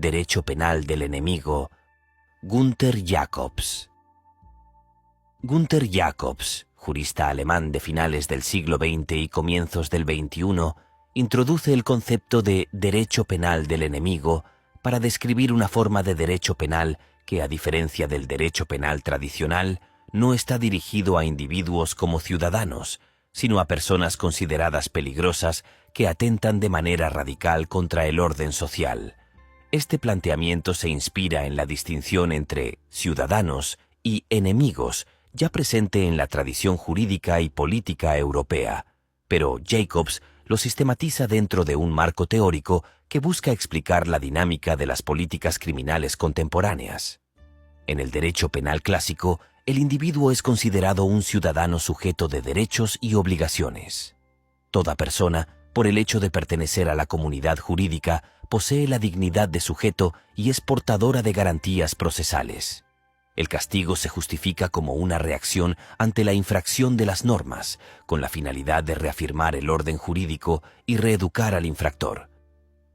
Derecho penal del enemigo, Günther Jacobs. Günther Jacobs, jurista alemán de finales del siglo XX y comienzos del XXI, introduce el concepto de derecho penal del enemigo para describir una forma de derecho penal que, a diferencia del derecho penal tradicional, no está dirigido a individuos como ciudadanos, sino a personas consideradas peligrosas que atentan de manera radical contra el orden social. Este planteamiento se inspira en la distinción entre ciudadanos y enemigos, ya presente en la tradición jurídica y política europea, pero Jacobs lo sistematiza dentro de un marco teórico que busca explicar la dinámica de las políticas criminales contemporáneas. En el derecho penal clásico, el individuo es considerado un ciudadano sujeto de derechos y obligaciones. Toda persona, por el hecho de pertenecer a la comunidad jurídica, posee la dignidad de sujeto y es portadora de garantías procesales. El castigo se justifica como una reacción ante la infracción de las normas, con la finalidad de reafirmar el orden jurídico y reeducar al infractor.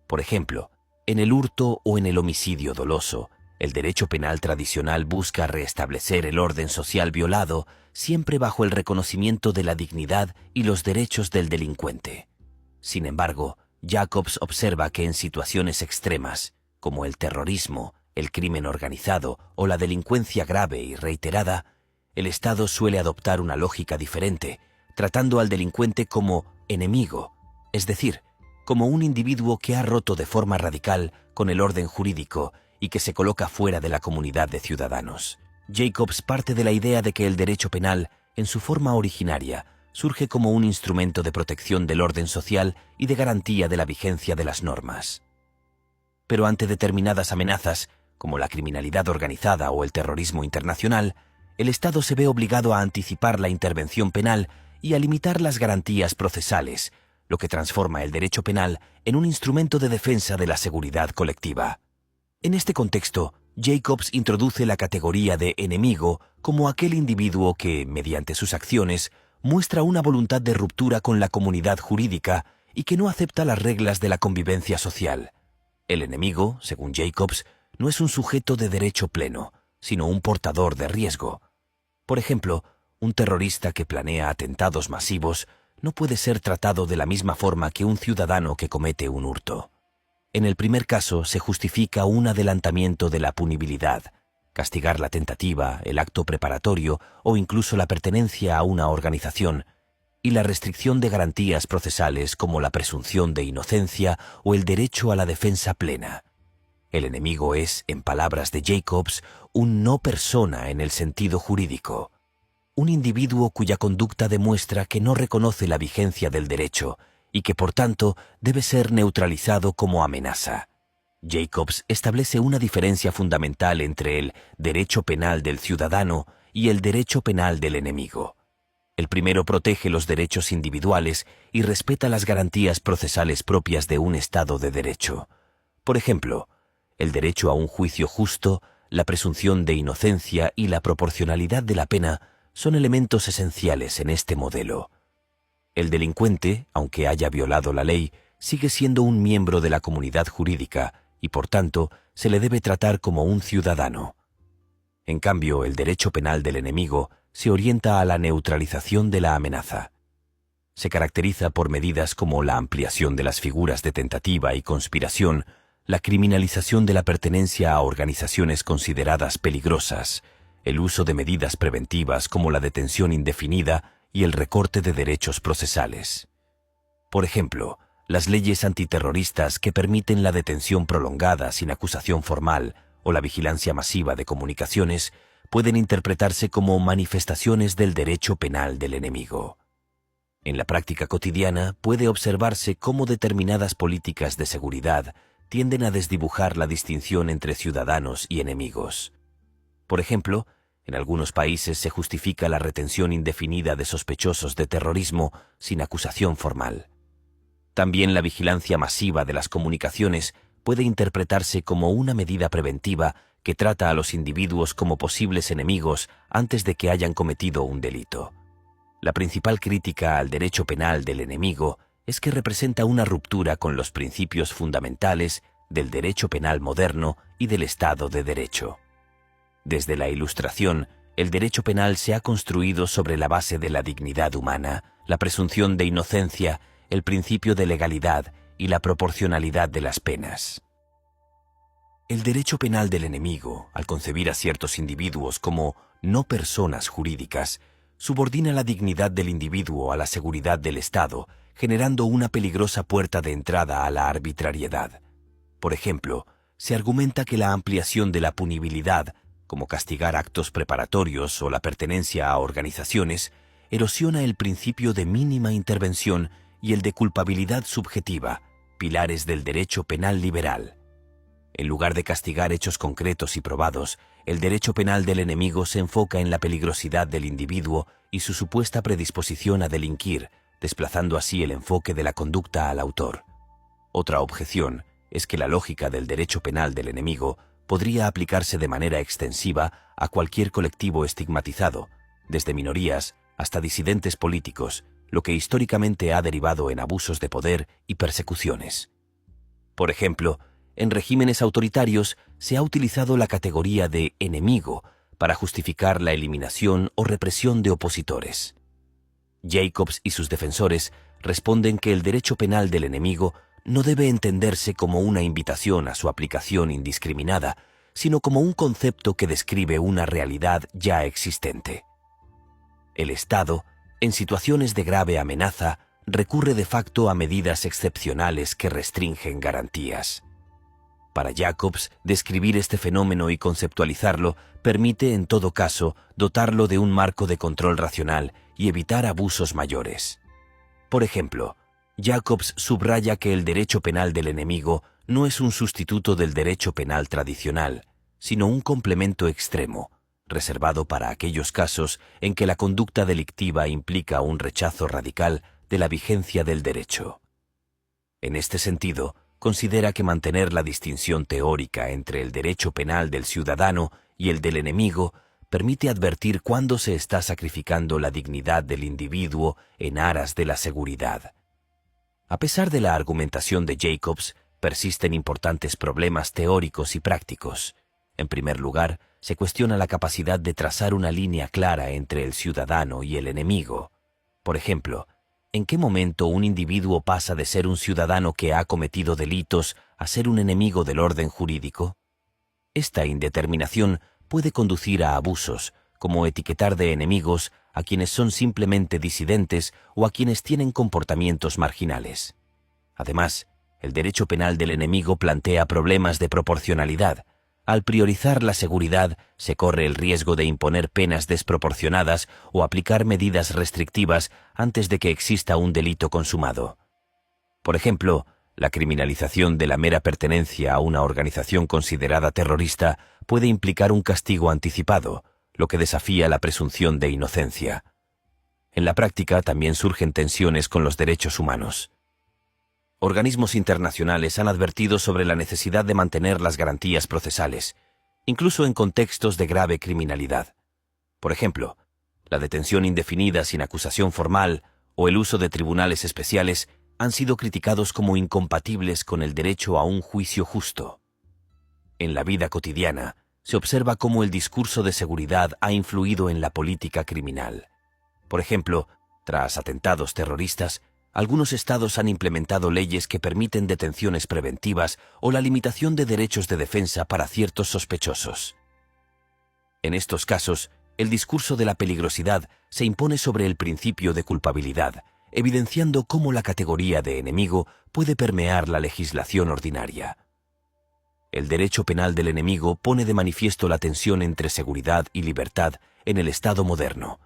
Por ejemplo, en el hurto o en el homicidio doloso, el derecho penal tradicional busca restablecer el orden social violado, siempre bajo el reconocimiento de la dignidad y los derechos del delincuente. Sin embargo, Jacobs observa que en situaciones extremas, como el terrorismo, el crimen organizado o la delincuencia grave y reiterada, el Estado suele adoptar una lógica diferente, tratando al delincuente como enemigo, es decir, como un individuo que ha roto de forma radical con el orden jurídico y que se coloca fuera de la comunidad de ciudadanos. Jacobs parte de la idea de que el derecho penal, en su forma originaria, surge como un instrumento de protección del orden social y de garantía de la vigencia de las normas. Pero ante determinadas amenazas, como la criminalidad organizada o el terrorismo internacional, el Estado se ve obligado a anticipar la intervención penal y a limitar las garantías procesales, lo que transforma el derecho penal en un instrumento de defensa de la seguridad colectiva. En este contexto, Jacobs introduce la categoría de enemigo como aquel individuo que, mediante sus acciones, muestra una voluntad de ruptura con la comunidad jurídica y que no acepta las reglas de la convivencia social. El enemigo, según Jacobs, no es un sujeto de derecho pleno, sino un portador de riesgo. Por ejemplo, un terrorista que planea atentados masivos no puede ser tratado de la misma forma que un ciudadano que comete un hurto. En el primer caso se justifica un adelantamiento de la punibilidad, castigar la tentativa, el acto preparatorio o incluso la pertenencia a una organización, y la restricción de garantías procesales como la presunción de inocencia o el derecho a la defensa plena. El enemigo es, en palabras de Jacobs, un no persona en el sentido jurídico. Un individuo cuya conducta demuestra que no reconoce la vigencia del derecho y que, por tanto, debe ser neutralizado como amenaza. Jacobs establece una diferencia fundamental entre el derecho penal del ciudadano y el derecho penal del enemigo. El primero protege los derechos individuales y respeta las garantías procesales propias de un Estado de derecho. Por ejemplo, el derecho a un juicio justo, la presunción de inocencia y la proporcionalidad de la pena son elementos esenciales en este modelo. El delincuente, aunque haya violado la ley, sigue siendo un miembro de la comunidad jurídica y, por tanto, se le debe tratar como un ciudadano. En cambio, el derecho penal del enemigo se orienta a la neutralización de la amenaza. Se caracteriza por medidas como la ampliación de las figuras de tentativa y conspiración, la criminalización de la pertenencia a organizaciones consideradas peligrosas, el uso de medidas preventivas como la detención indefinida y el recorte de derechos procesales. Por ejemplo, las leyes antiterroristas que permiten la detención prolongada sin acusación formal o la vigilancia masiva de comunicaciones pueden interpretarse como manifestaciones del derecho penal del enemigo. En la práctica cotidiana puede observarse cómo determinadas políticas de seguridad tienden a desdibujar la distinción entre ciudadanos y enemigos. Por ejemplo, en algunos países se justifica la retención indefinida de sospechosos de terrorismo sin acusación formal. También la vigilancia masiva de las comunicaciones puede interpretarse como una medida preventiva que trata a los individuos como posibles enemigos antes de que hayan cometido un delito. La principal crítica al derecho penal del enemigo es que representa una ruptura con los principios fundamentales del derecho penal moderno y del Estado de Derecho. Desde la Ilustración, el derecho penal se ha construido sobre la base de la dignidad humana, la presunción de inocencia, el principio de legalidad y la proporcionalidad de las penas. El derecho penal del enemigo, al concebir a ciertos individuos como no personas jurídicas, subordina la dignidad del individuo a la seguridad del Estado, generando una peligrosa puerta de entrada a la arbitrariedad. Por ejemplo, se argumenta que la ampliación de la punibilidad, como castigar actos preparatorios o la pertenencia a organizaciones, erosiona el principio de mínima intervención y el de culpabilidad subjetiva, pilares del derecho penal liberal. En lugar de castigar hechos concretos y probados, el derecho penal del enemigo se enfoca en la peligrosidad del individuo y su supuesta predisposición a delinquir, desplazando así el enfoque de la conducta al autor. Otra objeción es que la lógica del derecho penal del enemigo podría aplicarse de manera extensiva a cualquier colectivo estigmatizado, desde minorías hasta disidentes políticos, lo que históricamente ha derivado en abusos de poder y persecuciones. Por ejemplo, en regímenes autoritarios se ha utilizado la categoría de enemigo para justificar la eliminación o represión de opositores. Jacobs y sus defensores responden que el derecho penal del enemigo no debe entenderse como una invitación a su aplicación indiscriminada, sino como un concepto que describe una realidad ya existente. El Estado, en situaciones de grave amenaza, recurre de facto a medidas excepcionales que restringen garantías. Para Jacobs, describir este fenómeno y conceptualizarlo permite, en todo caso, dotarlo de un marco de control racional y evitar abusos mayores. Por ejemplo, Jacobs subraya que el derecho penal del enemigo no es un sustituto del derecho penal tradicional, sino un complemento extremo, reservado para aquellos casos en que la conducta delictiva implica un rechazo radical de la vigencia del derecho. En este sentido, considera que mantener la distinción teórica entre el derecho penal del ciudadano y el del enemigo permite advertir cuándo se está sacrificando la dignidad del individuo en aras de la seguridad. A pesar de la argumentación de Jacobs, persisten importantes problemas teóricos y prácticos. En primer lugar, se cuestiona la capacidad de trazar una línea clara entre el ciudadano y el enemigo. Por ejemplo, ¿en qué momento un individuo pasa de ser un ciudadano que ha cometido delitos a ser un enemigo del orden jurídico? Esta indeterminación puede conducir a abusos, como etiquetar de enemigos a quienes son simplemente disidentes o a quienes tienen comportamientos marginales. Además, el derecho penal del enemigo plantea problemas de proporcionalidad. Al priorizar la seguridad, se corre el riesgo de imponer penas desproporcionadas o aplicar medidas restrictivas antes de que exista un delito consumado. Por ejemplo, la criminalización de la mera pertenencia a una organización considerada terrorista puede implicar un castigo anticipado, lo que desafía la presunción de inocencia. En la práctica también surgen tensiones con los derechos humanos. Organismos internacionales han advertido sobre la necesidad de mantener las garantías procesales, incluso en contextos de grave criminalidad. Por ejemplo, la detención indefinida sin acusación formal o el uso de tribunales especiales han sido criticados como incompatibles con el derecho a un juicio justo. En la vida cotidiana, se observa cómo el discurso de seguridad ha influido en la política criminal. Por ejemplo, tras atentados terroristas, algunos estados han implementado leyes que permiten detenciones preventivas o la limitación de derechos de defensa para ciertos sospechosos. En estos casos, el discurso de la peligrosidad se impone sobre el principio de culpabilidad, evidenciando cómo la categoría de enemigo puede permear la legislación ordinaria. El derecho penal del enemigo pone de manifiesto la tensión entre seguridad y libertad en el Estado moderno.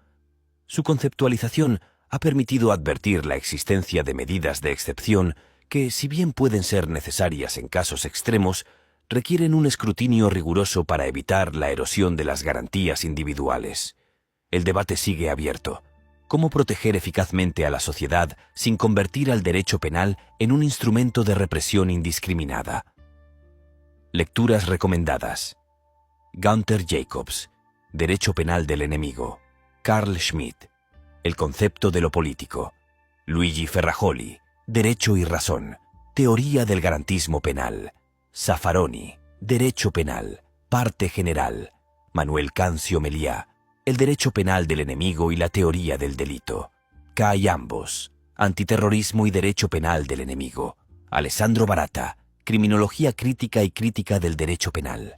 Su conceptualización ha permitido advertir la existencia de medidas de excepción que, si bien pueden ser necesarias en casos extremos, requieren un escrutinio riguroso para evitar la erosión de las garantías individuales. El debate sigue abierto. ¿Cómo proteger eficazmente a la sociedad sin convertir al derecho penal en un instrumento de represión indiscriminada? Lecturas recomendadas. Gunther Jacobs, Derecho penal del enemigo. Carl Schmitt, El concepto de lo político. Luigi Ferrajoli, Derecho y razón. Teoría del garantismo penal. Zaffaroni, Derecho Penal, Parte General. Manuel Cancio Meliá, El derecho penal del enemigo y la teoría del delito. Kai Ambos, Antiterrorismo y derecho penal del enemigo. Alessandro Barata, Criminología crítica y crítica del derecho penal.